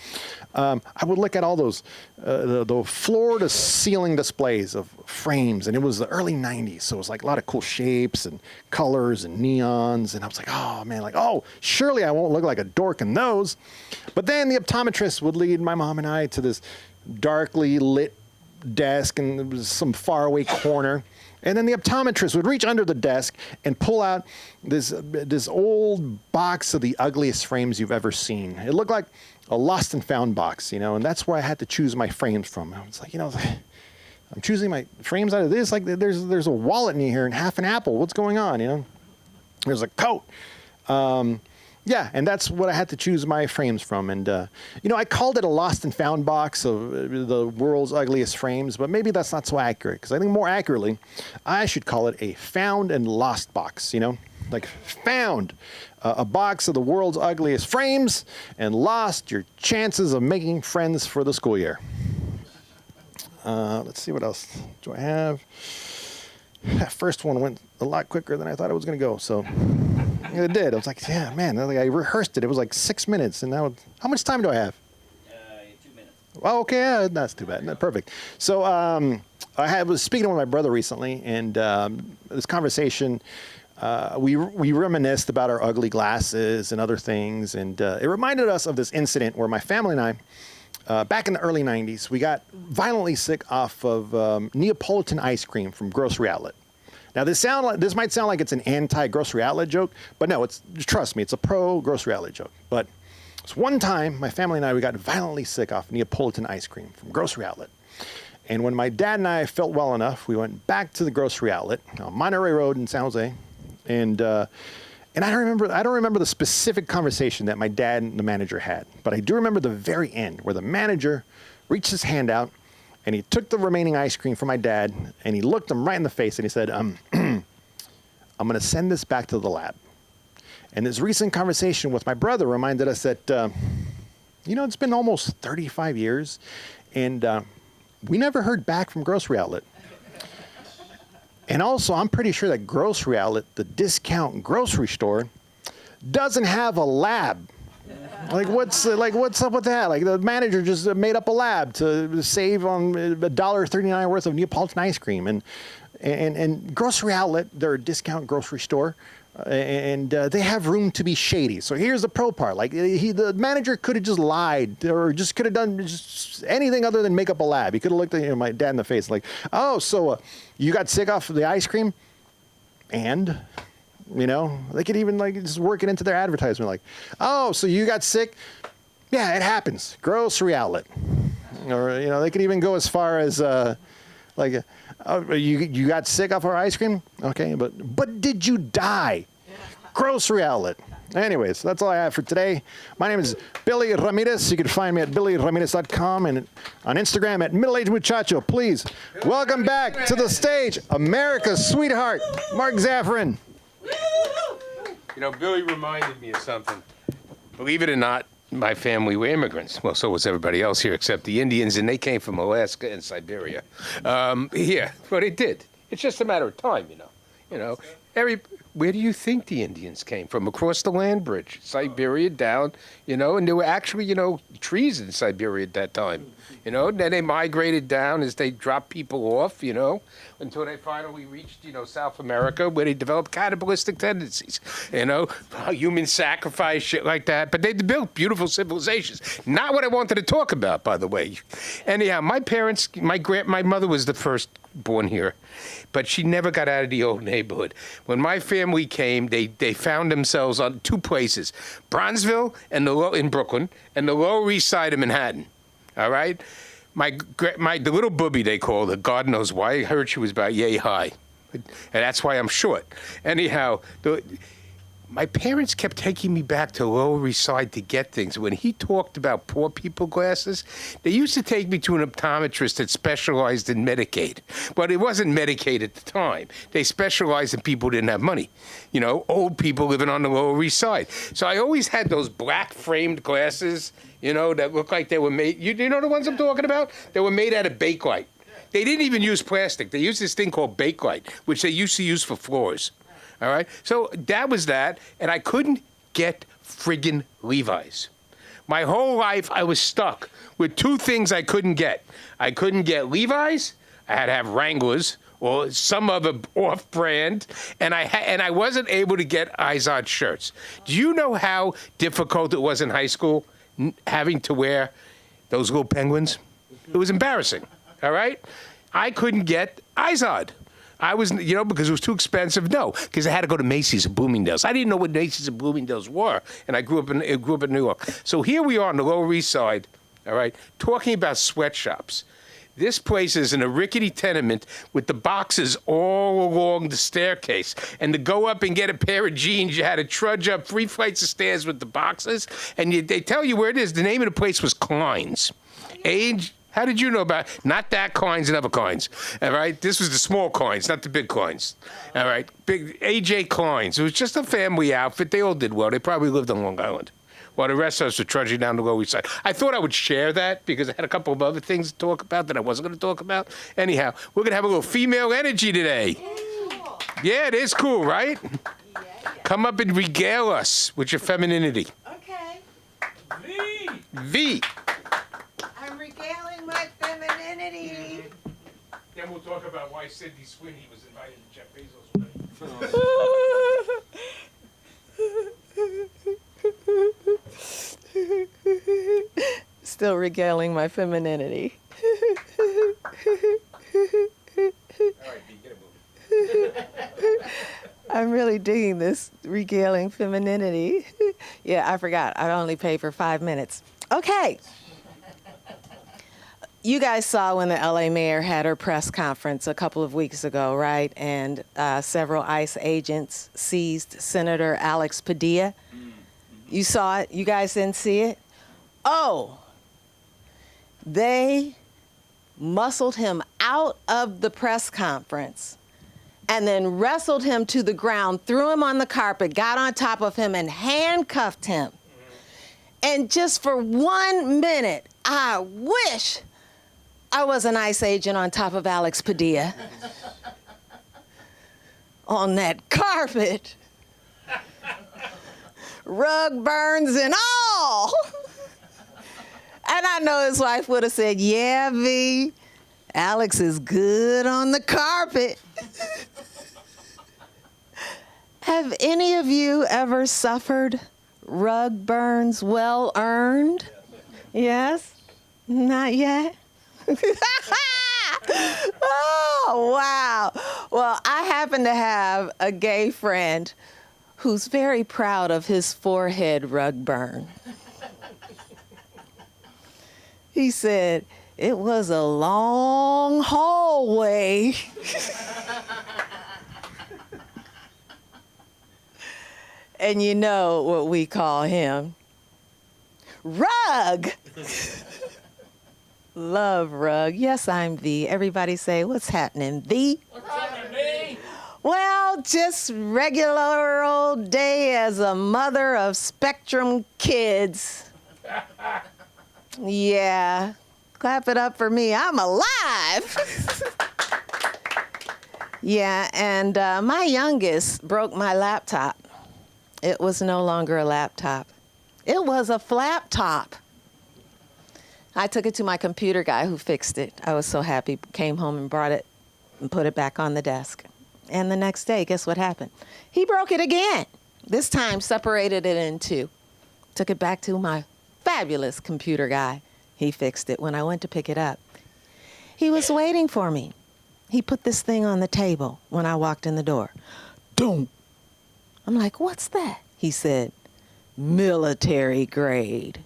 I would look at all those, the floor-to-ceiling displays of frames, and it was the early 90s, so it was like a lot of cool shapes and colors and neons, and I was like, oh, man, surely I won't look like a dork in those. But then the optometrist would lead my mom and I to this darkly lit desk in some faraway corner. And then the optometrist would reach under the desk and pull out this old box of the ugliest frames you've ever seen. It looked like a lost and found box, and that's where I had to choose my frames from. I was like, I'm choosing my frames out of this. Like, there's a wallet in here and half an apple. What's going on, There's a coat. Yeah, and that's what I had to choose my frames from. And, I called it a lost and found box of the world's ugliest frames, but maybe that's not so accurate, because I think more accurately, I should call it a found and lost box, Like found a box of the world's ugliest frames, and lost your chances of making friends for the school year. Let's see, what else do I have? That first one went a lot quicker than I thought it was going to go, so... It did. I was like, yeah, man. I rehearsed it. It was like 6 minutes, and now, how much time do I have? 2 minutes. Oh, okay. Yeah, that's too bad. Perfect. So I was speaking with my brother recently, and this conversation, we reminisced about our ugly glasses and other things, and it reminded us of this incident where my family and I, back in the early 90s, we got violently sick off of Neapolitan ice cream from Grocery Outlet. Now, this might sound like it's an anti-grocery outlet joke, but no, trust me, it's a pro-grocery outlet joke. But it's one time, my family and I, we got violently sick off Neapolitan ice cream from Grocery Outlet. And when my dad and I felt well enough, we went back to the Grocery Outlet on Monterey Road in San Jose. And I don't remember the specific conversation that my dad and the manager had, but I do remember the very end where the manager reached his hand out, and he took the remaining ice cream from my dad, and he looked him right in the face, and he said, I'm going to send this back to the lab. And this recent conversation with my brother reminded us that, it's been almost 35 years, and we never heard back from Grocery Outlet. And also, I'm pretty sure that Grocery Outlet, the discount grocery store, doesn't have a lab. What's up with that? Like, the manager just made up a lab to save on $1.39 worth of Neapolitan ice cream, and Grocery Outlet, they're a discount grocery store, and they have room to be shady. So here's the pro part: the manager could have just lied, or just could have done just anything other than make up a lab. He could have looked at my dad in the face like, "Oh, so you got sick off of the ice cream?" And they could even just work it into their advertisement, like, oh, so you got sick? Yeah, it happens. Grocery Outlet. Or, they could even go as far as, oh, you got sick off our ice cream? Okay, but did you die? Grocery Outlet. Anyways, that's all I have for today. My name is Billy Ramirez. You can find me at billyramirez.com and on Instagram at middle-aged muchacho. Please welcome back to the stage America's sweetheart, Mark Zafran. Billy reminded me of something. Believe it or not, my family were immigrants. Well, so was everybody else here except the Indians, and they came from Alaska and Siberia. Yeah, but it did. It's just a matter of time, Where do you think the Indians came from? Across the land bridge, Siberia down, and there were actually, trees in Siberia at that time. Then they migrated down as they dropped people off, until they finally reached, South America, where they developed cannibalistic tendencies, human sacrifice, shit like that. But they built beautiful civilizations. Not what I wanted to talk about, by the way. Anyhow, my parents, my mother was the first born here, but she never got out of the old neighborhood. When my family came, they found themselves on two places, Bronzeville and in Brooklyn, and the Lower East Side of Manhattan. All right? The little booby, they called her, God knows why. I heard she was about yay high. And that's why I'm short. Anyhow, my parents kept taking me back to Lower East Side to get things. When he talked about poor people glasses, they used to take me to an optometrist that specialized in Medicaid. But it wasn't Medicaid at the time. They specialized in people who didn't have money. You know, old people living on the Lower East Side. So I always had those black framed glasses, you know, that looked like they were made, you know the ones I'm talking about? They were made out of Bakelite. They didn't even use plastic. They used this thing called Bakelite, which they used to use for floors. All right? So that was that, and I couldn't get friggin' Levi's. My whole life, I was stuck with two things I couldn't get. I couldn't get Levi's. I had to have Wranglers or some other off-brand, and I wasn't able to get Izod shirts. Do you know how difficult it was in high school having to wear those little penguins? It was embarrassing, all right? I couldn't get Izod. I was, you know, because it was too expensive. No, because I had to go to Macy's and Bloomingdale's. I didn't know what Macy's and Bloomingdale's were, and I grew up in New York. So here we are on the Lower East Side, all right, talking about sweatshops. This place is in a rickety tenement with the boxes all along the staircase. And to go up and get a pair of jeans, you had to trudge up 3 flights of stairs with the boxes. And they tell you where it is. The name of the place was Klein's. Age. How did you know about it? Not that Klein's and other Klein's, all right? This was the small Klein's, not the big Klein's, all right? Big A.J. Klein's. It was just a family outfit. They all did well. They probably lived on Long Island while the rest of us were trudging down the Lower East Side. I thought I would share that because I had a couple of other things to talk about that I wasn't going to talk about. Anyhow, we're going to have a little female energy today. Cool. Yeah, it is cool, right? Yeah. Come up and regale us with your femininity. Okay. V. I'm regaling my femininity. Then we'll talk about why Sidney Sweeney was invited to Jeff Bezos' wedding. Still regaling my femininity. All right, B, get a movie. I'm really digging this regaling femininity. Yeah, I forgot. I only paid for 5 minutes. Okay. You guys saw when the LA mayor had her press conference a couple of weeks ago, right? And several ICE agents seized Senator Alex Padilla. You saw it? You guys didn't see it? Oh, they muscled him out of the press conference and then wrestled him to the ground, threw him on the carpet, got on top of him, and handcuffed him. And just for 1 minute, I wish I was an ICE agent on top of Alex Padilla. On that carpet. Rug burns and all. And I know his wife would have said, yeah, V, Alex is good on the carpet. Have any of you ever suffered rug burns well earned? Yes? Not yet? Oh, wow. Well, I happen to have a gay friend who's very proud of his forehead rug burn. He said, it was a long hallway. And you know what we call him? Rug! Love Rug. Yes, I'm V. Everybody say, what's happening, V? What's happening, V? Well, just regular old day as a mother of Spectrum kids. Yeah. Clap it up for me. I'm alive. Yeah, and my youngest broke my laptop. It was no longer a laptop. It was a flap top. I took it to my computer guy who fixed it. I was so happy. Came home and brought it and put it back on the desk. And the next day, guess what happened? He broke it again. This time, separated it in two. Took it back to my fabulous computer guy. He fixed it when I went to pick it up. He was waiting for me. He put this thing on the table when I walked in the door. Don't. I'm like, what's that? He said, military grade.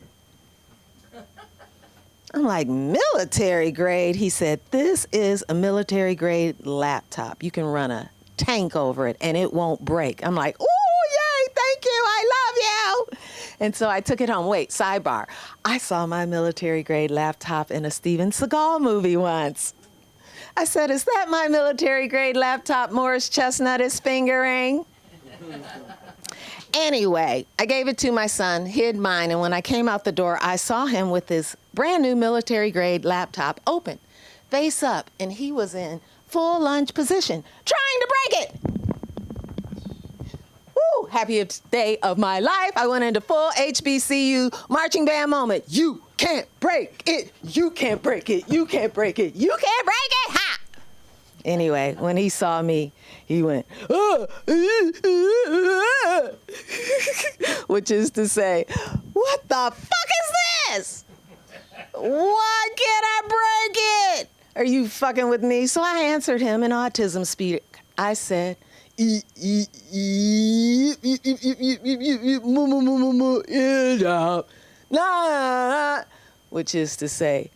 I'm like, military grade? He said, this is a military grade laptop. You can run a tank over it and it won't break. I'm like, oh, yay, thank And so I took it home. Wait, sidebar. I saw my military grade laptop in a Steven Seagal movie once. I said, is that my military grade laptop Morris Chestnut is fingering? Anyway, I gave it to my son, hid mine, and when I came out the door, I saw him with his brand new military grade laptop open, face up, and he was in full lunge position, trying to break it. Woo, happiest day of my life. I went into full HBCU marching band moment. You can't break it. You can't break it. You can't break it. You can't break it. Ha! Anyway, when he saw me, he went, which is to say, what the fuck is this? Why can't I break it? Are you fucking with me? So I answered him in autism speak. I said, which is to say,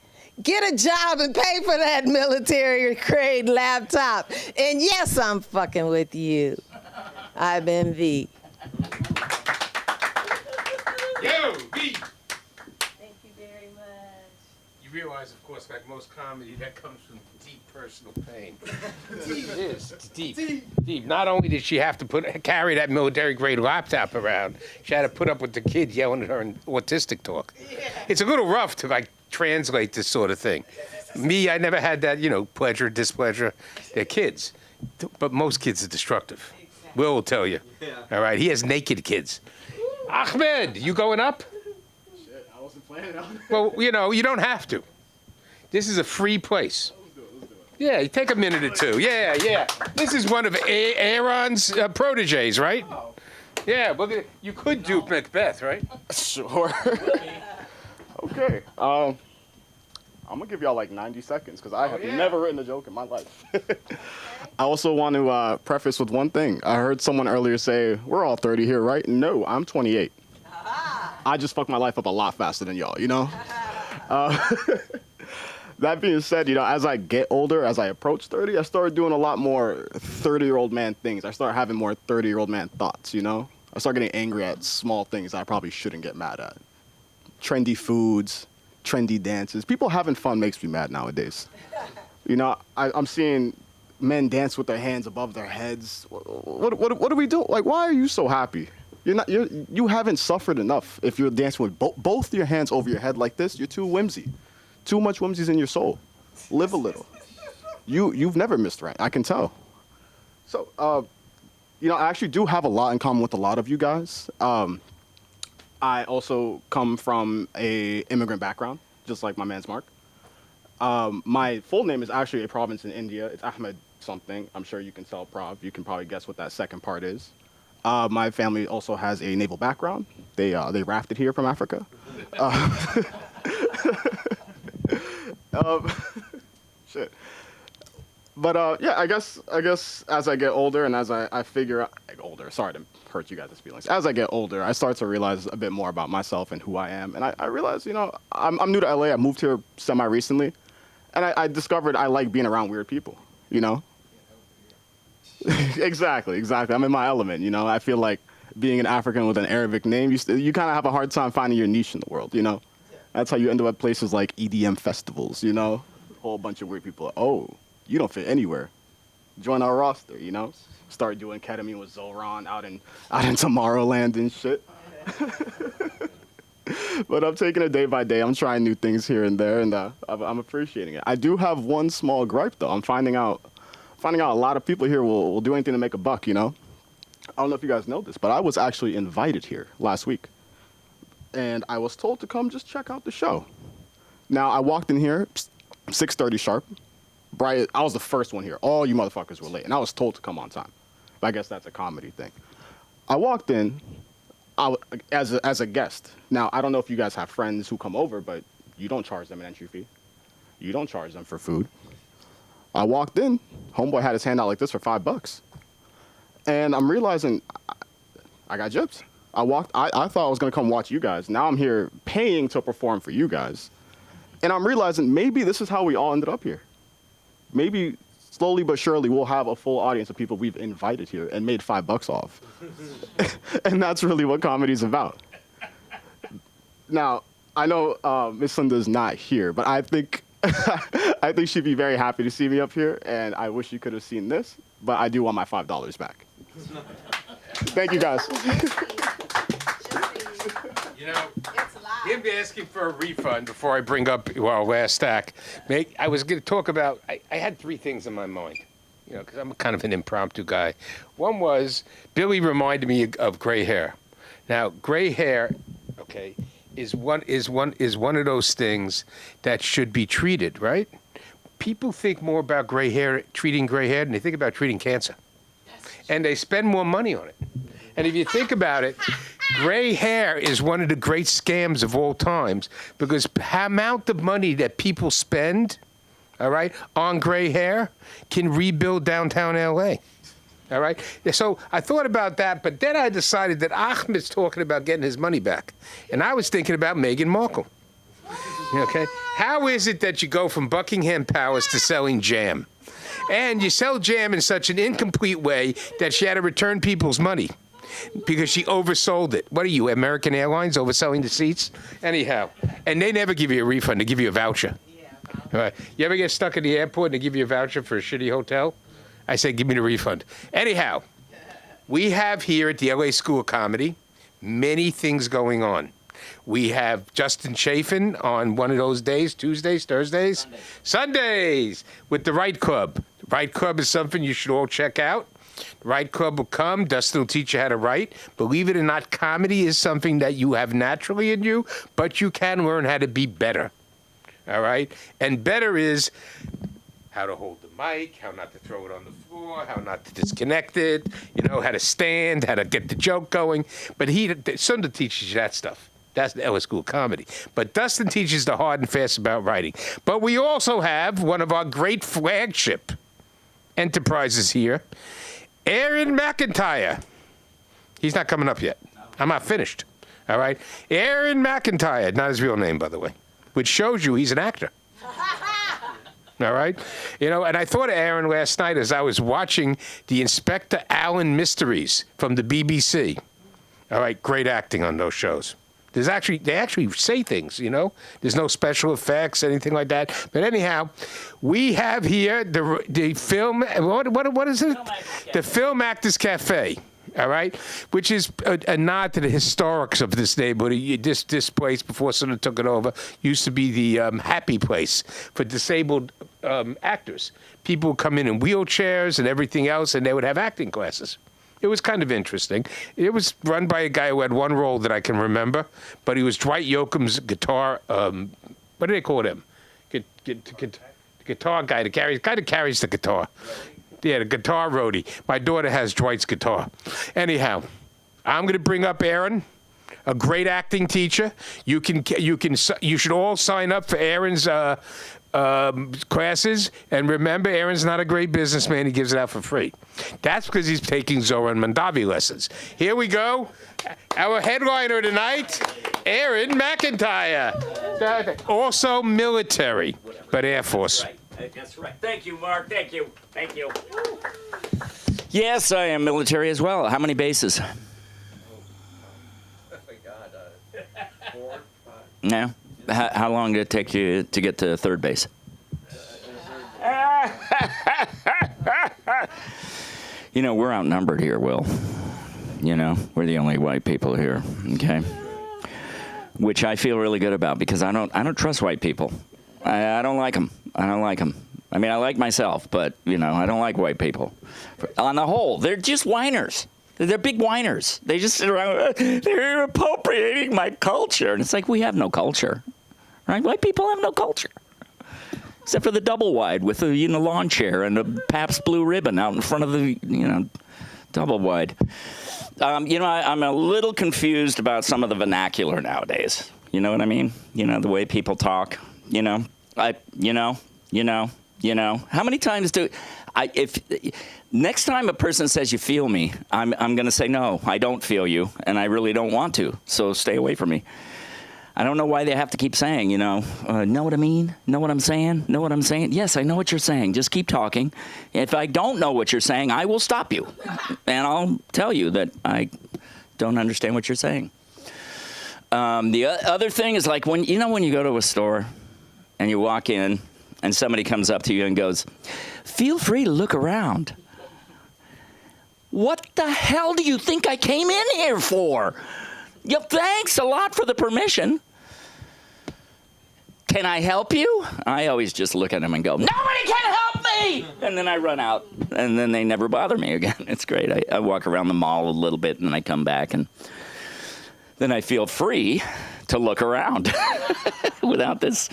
get a job and pay for that military grade laptop. And yes, I'm fucking with you. I've been V. Yo, V! Thank you very much. You realize, of course, like most comedy, that comes from deep personal pain. It is. It's deep. Deep. Not only did she have to carry that military grade laptop around, she had to put up with the kid yelling at her in autistic talk. Yeah. It's a little rough to like translate this sort of thing. Me, I never had that, pleasure, displeasure. They're kids. But most kids are destructive. Exactly. Will tell you. Yeah. All right. He has naked kids. Ahmed, you going up? Shit, I wasn't planning on it. Well, you don't have to. This is a free place. Let's do it. Yeah, take a minute or two. Yeah. This is one of Aaron's proteges, right? Oh. Yeah, look at it. You could do Macbeth, right? Sure. Okay. I'm gonna give y'all like 90 seconds because I have never written a joke in my life. I also want to preface with one thing. I heard someone earlier say, we're all 30 here, right? No, I'm 28. I just fucked my life up a lot faster than y'all, That being said, as I get older, as I approach 30, I started doing a lot more 30-year-old man things. I start having more 30-year-old man thoughts, I start getting angry at small things I probably shouldn't get mad at. Trendy foods, trendy dances. People having fun makes me mad nowadays. I'm seeing men dance with their hands above their heads. What do we do? Like, why are you so happy? You haven't suffered enough if you're dancing with both your hands over your head like this. You're too whimsy. Too much whimsy's in your soul. Live a little. You've never missed right. I can tell. So, I actually do have a lot in common with a lot of you guys. I also come from a immigrant background, just like my man's Mark. My full name is actually a province in India. It's Ahmed something. I'm sure you can tell Prav. You can probably guess what that second part is. My family also has a naval background. They rafted here from Africa. Shit. But I guess as I get older and as I figure out, sorry to hurt you guys' feelings. As I get older, I start to realize a bit more about myself and who I am. And I realize, I'm new to LA. I moved here semi-recently. And I discovered I like being around weird people, Exactly. I'm in my element, I feel like being an African with an Arabic name, you kind of have a hard time finding your niche in the world, That's how you end up at places like EDM festivals, A whole bunch of weird people. Oh, you don't fit anywhere. Join our roster, Start doing ketamine with Zoran out in Tomorrowland and shit. But I'm taking it day by day. I'm trying new things here and there, and I'm appreciating it. I do have one small gripe, though. I'm finding out a lot of people here will do anything to make a buck, I don't know if you guys know this, but I was actually invited here last week. And I was told to come just check out the show. Now, I walked in here, 6:30 sharp. Bright, I was the first one here. All you motherfuckers were late, and I was told to come on time. But I guess that's a comedy thing. I walked in as a guest. Now, I don't know if you guys have friends who come over, but you don't charge them an entry fee. You don't charge them for food. I walked in, homeboy had his hand out like this for $5. And I'm realizing I got gypped. I thought I was gonna come watch you guys. Now I'm here paying to perform for you guys. And I'm realizing maybe this is how we all ended up here. Maybe slowly but surely we'll have a full audience of people we've invited here and made $5 off. And that's really what comedy's about. Now, I know Miss Linda's not here, but I think I think she'd be very happy to see me up here, and I wish you could have seen this, but I do want my $5 back. Thank you, guys. You know, him asking for a refund before I bring up our last stack. I was going to talk about, I had three things in my mind, you know, because I'm kind of an impromptu guy. One was, Billy reminded me of gray hair. Now, gray hair, okay, is one of those things that should be treated, right? People think more about gray hair, treating gray hair, than they think about treating cancer. And they spend more money on it. And if you think about it, gray hair is one of the great scams of all times, because the amount of money that people spend, all right, on gray hair can rebuild downtown LA. All right? So I thought about that, but then I decided that Ahmed's talking about getting his money back. And I was thinking about Meghan Markle. Okay? How is it that you go from Buckingham Palace to selling jam? And you sell jam in such an incomplete way that she had to return people's money because she oversold it. What are you, American Airlines, overselling the seats? Anyhow, and they never give you a refund. They give you a voucher. All right. You ever get stuck at the airport and they give you a voucher for a shitty hotel? I say, give me the refund. Anyhow, we have here at the LA School of Comedy many things going on. We have Justin Chafin on one of those days, Tuesdays, Thursdays? Sundays with the Right Club. The Right Club is something you should all check out. The Right Club will come. Dustin will teach you how to write. Believe it or not, comedy is something that you have naturally in you, but you can learn how to be better. All right? And better is how to hold the mic, how not to throw it on the floor, how not to disconnect it, you know, how to stand, how to get the joke going. But Sundar teaches you that stuff. That's the LA School of Comedy. But Dustin teaches the hard and fast about writing. But we also have one of our great flagship enterprises here, Aaron McIntyre. He's not coming up yet. I'm not finished. All right? Aaron McIntyre, not his real name, by the way, which shows you he's an actor. All right? You know, and I thought of Aaron last night as I was watching the Inspector Allen Mysteries from the BBC. All right? Great acting on those shows. They actually say things, you know? There's no special effects, anything like that. But anyhow, we have here the film, what is it? The Film Actors Cafe. All right, which is a nod to the historics of this neighborhood. This place, before someone took it over, used to be the happy place for disabled actors. People would come in wheelchairs and everything else, and they would have acting classes. It was kind of interesting. It was run by a guy who had one role that I can remember, but he was Dwight Yoakam's guitar. What do they call him? Guitar guy. The guy that carries the guitar. Yeah, the guitar roadie. My daughter has Dwight's guitar. Anyhow, I'm going to bring up Aaron, a great acting teacher. You should all sign up for Aaron's classes. And remember, Aaron's not a great businessman. He gives it out for free. That's because he's taking Zoran Mandavi lessons. Here we go. Our headliner tonight, Aaron McIntyre. Also military, but Air Force. That's right. Thank you, Mark. Thank you. Thank you. Yes, I am military as well. How many bases? Oh my God, 4, 5. No. How long did it take you to get to third base? You know, we're outnumbered here, Will. You know, we're the only white people here. Okay. Which I feel really good about because I don't trust white people. I don't like them. I don't like them. I mean, I like myself, but, you know, I don't like white people. On the whole, they're just whiners. They're big whiners. They just sit around, they're appropriating my culture. And it's like, we have no culture, right? White people have no culture. Except for the double wide with the lawn chair and a Pabst Blue Ribbon out in front of the, double wide. I'm a little confused about some of the vernacular nowadays. You know what I mean? The way people talk. How many times if next time a person says you feel me, I'm going to say, no, I don't feel you, and I really don't want to, so stay away from me. I don't know why they have to keep saying, know what I mean? Know what I'm saying? Know what I'm saying? Yes, I know what you're saying. Just keep talking. If I don't know what you're saying, I will stop you, and I'll tell you that I don't understand what you're saying. The other thing is like when you go to a store and you walk in and somebody comes up to you and goes, "Feel free to look around." What the hell do you think I came in here for? Yeah, thanks a lot for the permission. Can I help you? I always just look at them and go, "Nobody can help me!" And then I run out, and then they never bother me again. It's great. I walk around the mall a little bit, and then I come back, and then I feel free to look around without this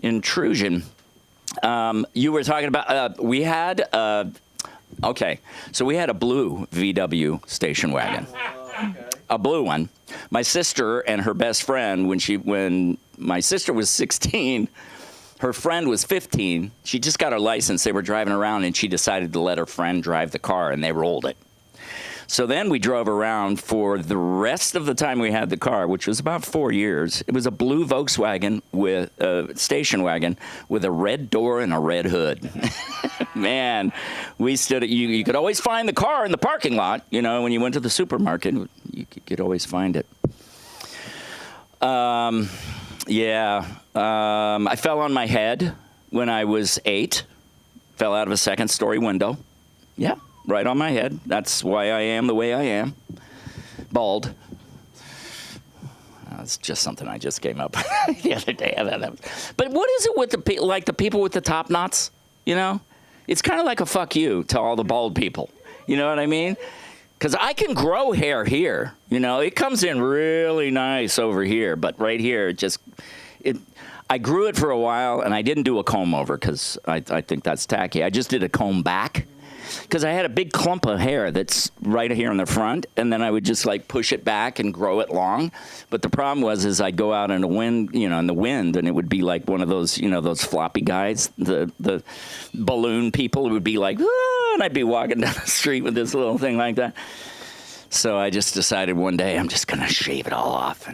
intrusion. You were talking about, we had a blue VW station wagon. A blue one. My sister and her best friend, when my sister was 16, her friend was 15. She just got her license. They were driving around, and she decided to let her friend drive the car, and they rolled it. So then we drove around for the rest of the time we had the car, which was about 4 years. It was a blue Volkswagen with a station wagon with a red door and a red hood. Man, we stood. You could always find the car in the parking lot. You know, when you went to the supermarket, you could always find it. I fell on my head when I was 8. Fell out of a second-story window. Yeah. Right on my head. That's why I am the way I am. Bald. That's just something I just came up the other day. But what is it with the people with the top knots? You know, it's kind of like a fuck you to all the bald people. You know what I mean? Because I can grow hair here. You know, it comes in really nice over here, but right here, I grew it for a while, and I didn't do a comb over because I think that's tacky. I just did a comb back. Because I had a big clump of hair that's right here in the front, and then I would just like push it back and grow it long. But the problem is I'd go out in the wind, and it would be like one of those, those floppy guys, the balloon people. It would be like, ah, and I'd be walking down the street with this little thing like that. So I just decided one day I'm just gonna shave it all off,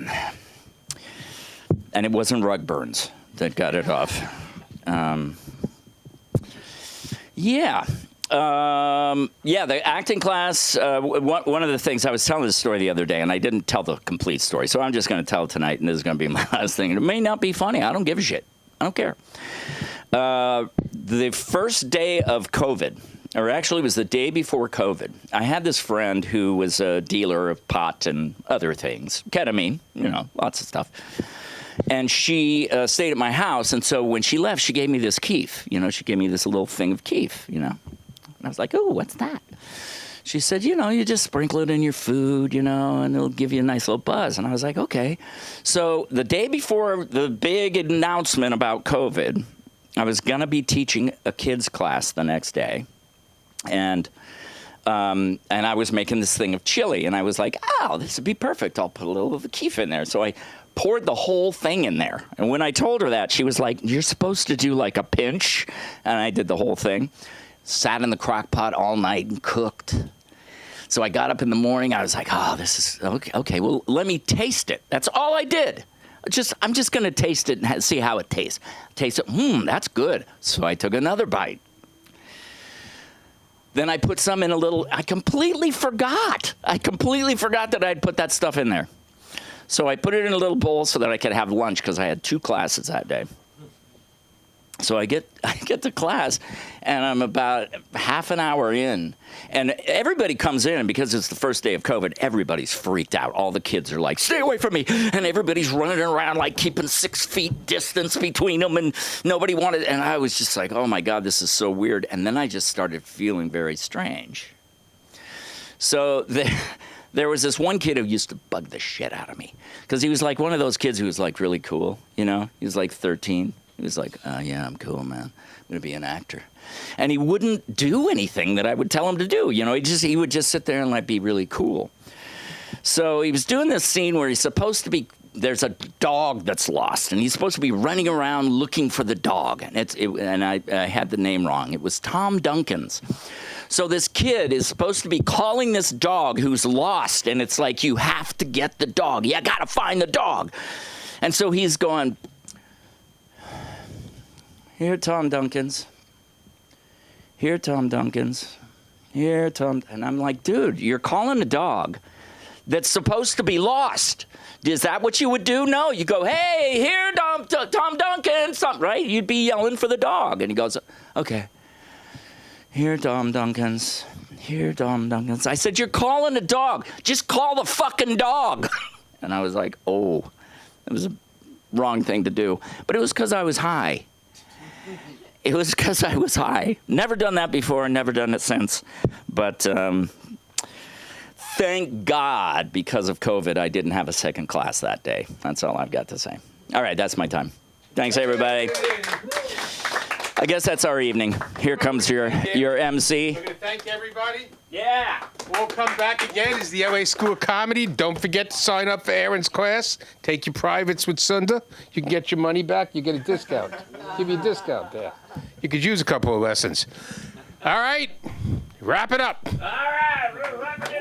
and it wasn't rug burns that got it off. The acting class, one of the things, I was telling this story the other day, and I didn't tell the complete story, so I'm just going to tell it tonight, and this is going to be my last thing. It may not be funny. I don't give a shit. I don't care. The first day of COVID, or actually it was the day before COVID, I had this friend who was a dealer of pot and other things, ketamine, lots of stuff. And she stayed at my house, and so when she left, she gave me this keef. She gave me this little thing of keef, And I was like, "Oh, what's that?" She said, "You just sprinkle it in your food, and it'll give you a nice little buzz." And I was like, "Okay." So the day before the big announcement about COVID, I was going to be teaching a kids class the next day. And I was making this thing of chili. And I was like, "Oh, this would be perfect. I'll put a little of the keef in there." So I poured the whole thing in there. And when I told her that, she was like, "You're supposed to do like a pinch." And I did the whole thing. Sat in the crock pot all night and cooked. So I got up in the morning. I was like, "Oh, this is okay. Well, let me taste it." That's all I did. I'm just going to taste it and see how it tastes. Taste it. That's good. So I took another bite. Then I put some in a little. I completely forgot that I'd put that stuff in there. So I put it in a little bowl so that I could have lunch because I had 2 classes that day. So I get to class, and I'm about half an hour in, and everybody comes in, and because it's the first day of COVID, everybody's freaked out. All the kids are like, "Stay away from me," and everybody's running around like keeping 6 feet distance between them, and nobody wanted. And I was just like, "Oh my God, this is so weird." And then I just started feeling very strange. So there was this one kid who used to bug the shit out of me because he was like one of those kids who was like really cool, He was like 13. He was like, "Yeah, I'm cool, man. I'm going to be an actor." And he wouldn't do anything that I would tell him to do. He would just sit there and like be really cool. So he was doing this scene where there's a dog that's lost, and he's supposed to be running around looking for the dog. And I had the name wrong. It was Tom Duncan's. So this kid is supposed to be calling this dog who's lost, and it's like, "You have to get the dog. You got to find the dog." And so he's going, "Here, Tom Duncan's. Here, Tom Duncan's. Here, Tom." And I'm like, "Dude, you're calling a dog that's supposed to be lost. Is that what you would do? No, you go, hey, here, Tom Duncan, something, right? You'd be yelling for the dog. And he goes, okay, here, Tom Duncans. Here, Tom Duncans. I said, you're calling a dog. Just call the fucking dog. And I was like, oh, it was a wrong thing to do. But it was because I was high. It was because I was high. Never done that before, never done it since. But thank God, because of COVID, I didn't have a second class that day. That's all I've got to say. All right, that's my time. Thanks, everybody. I guess that's our evening. Here comes your MC. We're going to thank everybody. Yeah. We'll come back again as the LA School of Comedy. Don't forget to sign up for Aaron's class. Take your privates with Sunda. You can get your money back. You get a discount. Give you a discount there. You could use a couple of lessons. All right. Wrap it up. All right. Wrap it